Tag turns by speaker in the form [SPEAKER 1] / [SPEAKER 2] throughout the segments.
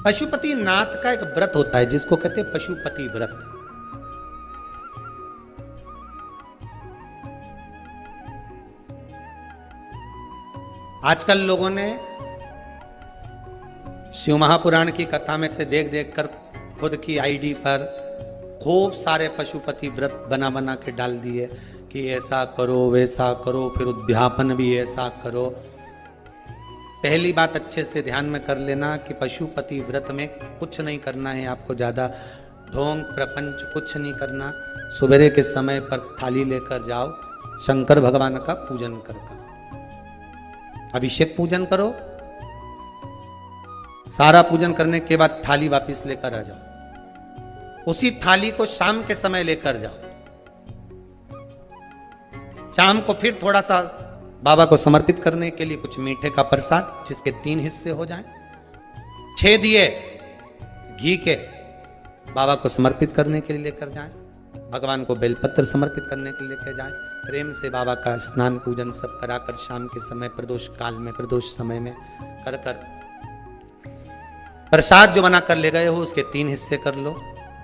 [SPEAKER 1] पशुपति नाथ का एक व्रत होता है जिसको कहते हैं पशुपति व्रत। आजकल लोगों ने शिव महापुराण की कथा में से देख देख कर खुद की आईडी पर खूब सारे पशुपति व्रत बना बना के डाल दिए कि ऐसा करो वैसा करो, फिर उद्यापन भी ऐसा करो। पहली बात अच्छे से ध्यान में कर लेना कि पशुपति व्रत में कुछ नहीं करना है आपको, ज़्यादा ढोंग प्रपंच कुछ नहीं करना। सवेरे के समय पर थाली लेकर जाओ, शंकर भगवान का पूजन कर अभिषेक पूजन करो, सारा पूजन करने के बाद थाली वापस लेकर आ जाओ। उसी थाली को शाम के समय लेकर जाओ। शाम को फिर थोड़ा सा बाबा को समर्पित करने के लिए कुछ मीठे का प्रसाद, जिसके 3 हिस्से हो जाएं। 6 दिए घी के बाबा को समर्पित करने के लिए लेकर जाएं। भगवान को बेलपत्र समर्पित करने के लिए लेकर जाएं। प्रेम से बाबा का स्नान पूजन सब कराकर शाम के समय प्रदोष काल में, प्रदोष समय में कर प्रसाद जो बना कर ले गए हो उसके 3 हिस्से कर लो।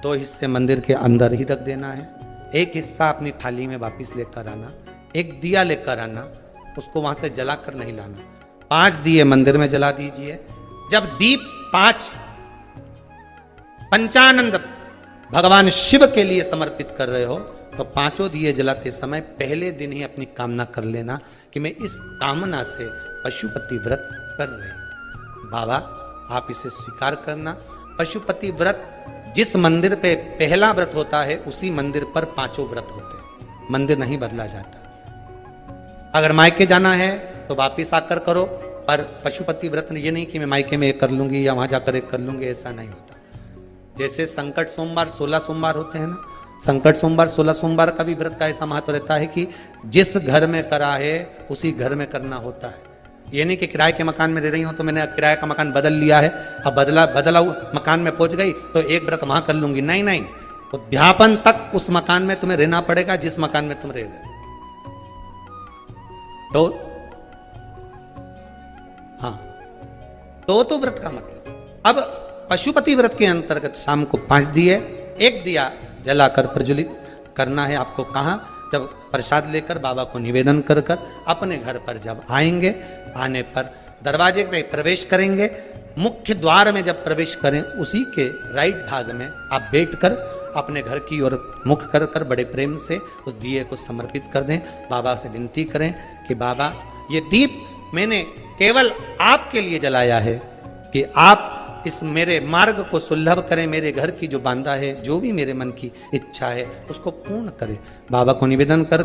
[SPEAKER 1] 2 हिस्से मंदिर के अंदर ही रख देना है, 1 हिस्सा अपनी थाली में वापस लेकर आना। 1 दिया लेकर आना, उसको वहां से जलाकर नहीं लाना। 5 दिए मंदिर में जला दीजिए। जब दीप 5 पंचानंद भगवान शिव के लिए समर्पित कर रहे हो तो 5 दिए जलाते समय पहले दिन ही अपनी कामना कर लेना कि मैं इस कामना से पशुपति व्रत कर रहे बाबा, आप इसे स्वीकार करना। पशुपति व्रत जिस मंदिर पे पहला व्रत होता है उसी मंदिर पर 5 व्रत होते हैं, मंदिर नहीं बदला जाता। अगर मायके जाना है तो वापिस आकर करो, पर पशुपति व्रत ये नहीं कि मैं मायके में एक कर लूंगी या वहां जाकर एक कर लूंगी, ऐसा नहीं होता। जैसे संकट सोमवार 16 सोमवार होते हैं ना, संकट सोमवार 16 सोमवार का भी व्रत का ऐसा महत्व रहता है कि जिस घर में करा है उसी घर में करना होता है। ये नहीं कि किराए के मकान में रह रही हूँ तो मैंने किराए का मकान बदल लिया है, अब बदला मकान में पहुंच गई तो एक व्रत वहां कर लूंगी, नहीं नहीं। उद्यापन तक उस मकान में तुम्हें रहना पड़ेगा जिस मकान में तुम रह रहे। तो हाँ, तो व्रत का मतलब। अब पशुपति व्रत के अंतर्गत शाम को 5 दिए, 1 दिया जलाकर प्रज्वलित करना है आपको। कहाँ? जब प्रसाद लेकर बाबा को निवेदन कर अपने घर पर जब आएंगे, आने पर दरवाजे पे प्रवेश करेंगे। मुख्य द्वार में जब प्रवेश करें उसी के राइट भाग में आप बैठकर अपने घर की ओर मुख कर बड़े प्रेम से उस दिए को समर्पित कर दें। बाबा से विनती करें कि बाबा ये दीप मैंने केवल आपके लिए जलाया है कि आप इस मेरे मार्ग को सुलभ करें, मेरे घर की जो बांधा है, जो भी मेरे मन की इच्छा है उसको पूर्ण करें। बाबा को निवेदन कर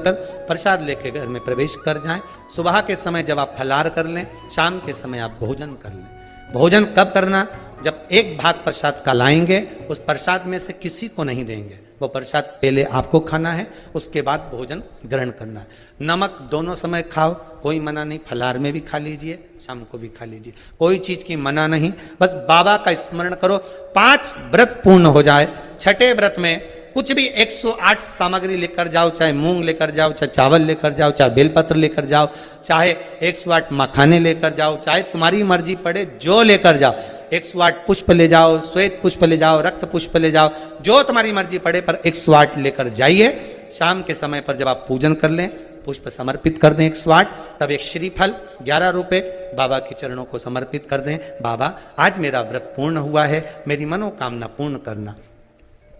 [SPEAKER 1] प्रसाद लेके घर में प्रवेश कर जाएं। सुबह के समय जब आप फलाहार कर लें, शाम के समय आप भोजन कर लें। भोजन कब करना? जब 1 भाग प्रसाद का लाएंगे, उस प्रसाद में से किसी को नहीं देंगे, वो प्रसाद पहले आपको खाना है, उसके बाद भोजन ग्रहण करना है। नमक दोनों समय खाओ, कोई मना नहीं। फलाहार में भी खा लीजिए, शाम को भी खा लीजिए, कोई चीज की मना नहीं। बस बाबा का स्मरण करो। 5 व्रत पूर्ण हो जाए। 6ठे व्रत में कुछ भी 108 सामग्री लेकर जाओ, चाहे मूंग लेकर जाओ, चाहे चावल लेकर जाओ, चाहे बेलपत्र लेकर जाओ, चाहे 108 मखाने लेकर जाओ, चाहे तुम्हारी मर्जी पड़े जो लेकर जाओ। 108 पुष्प ले जाओ, श्वेत पुष्प ले जाओ, रक्त पुष्प ले जाओ, जो तुम्हारी मर्जी पड़े, पर 108 लेकर जाइए। शाम के समय पर जब आप पूजन कर लें, पुष्प समर्पित कर दें 108, तब एक श्रीफल 11 रुपए बाबा के चरणों को समर्पित कर दें। बाबा आज मेरा व्रत पूर्ण हुआ है, मेरी मनोकामना पूर्ण करना।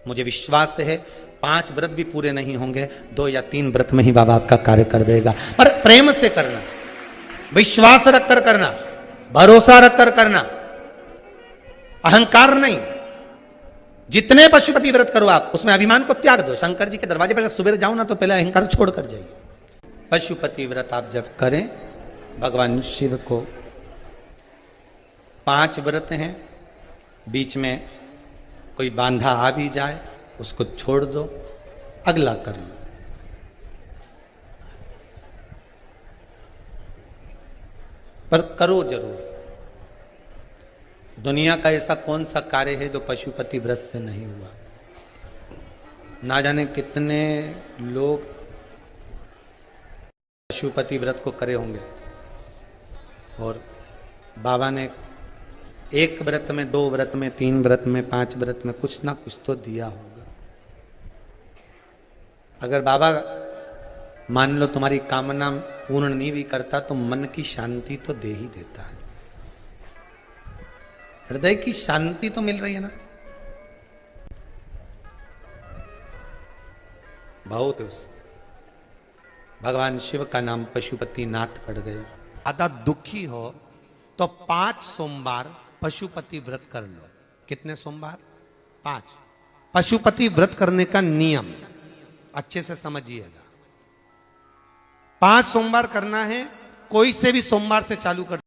[SPEAKER 1] मुझे विश्वास है 5 व्रत भी पूरे नहीं होंगे, 2 या 3 व्रत में ही बाबा आपका कार्य कर देगा। पर प्रेम से करना, विश्वास रखकर करना, भरोसा रखकर करना, अहंकार नहीं। जितने पशुपति व्रत करो आप, उसमें अभिमान को त्याग दो। शंकर जी के दरवाजे पर जब सुबह जाओ ना तो पहले अहंकार छोड़ कर जाइए। पशुपति व्रत आप जब करें, भगवान शिव को 5 व्रत हैं, बीच में कोई बांधा आ भी जाए उसको छोड़ दो, अगला कर लो। पर करो जरूर। दुनिया का ऐसा कौन सा कार्य है जो पशुपति व्रत से नहीं हुआ? ना जाने कितने लोग पशुपति व्रत को करे होंगे और बाबा ने एक व्रत में, 2 व्रत में, 3 व्रत में, 5 व्रत में कुछ ना कुछ तो दिया होगा। अगर बाबा मान लो तुम्हारी कामना पूर्ण नहीं भी करता तो मन की शांति तो दे ही देता है। हृदय की शांति तो मिल रही है ना। बहुत उस भगवान शिव का नाम पशुपति नाथ पड़ गए। ज्यादा दुखी हो तो 5 सोमवार पशुपति व्रत कर लो। कितने सोमवार? 5। पशुपति व्रत करने का नियम अच्छे से समझिएगा। 5 सोमवार करना है, कोई से भी सोमवार से चालू कर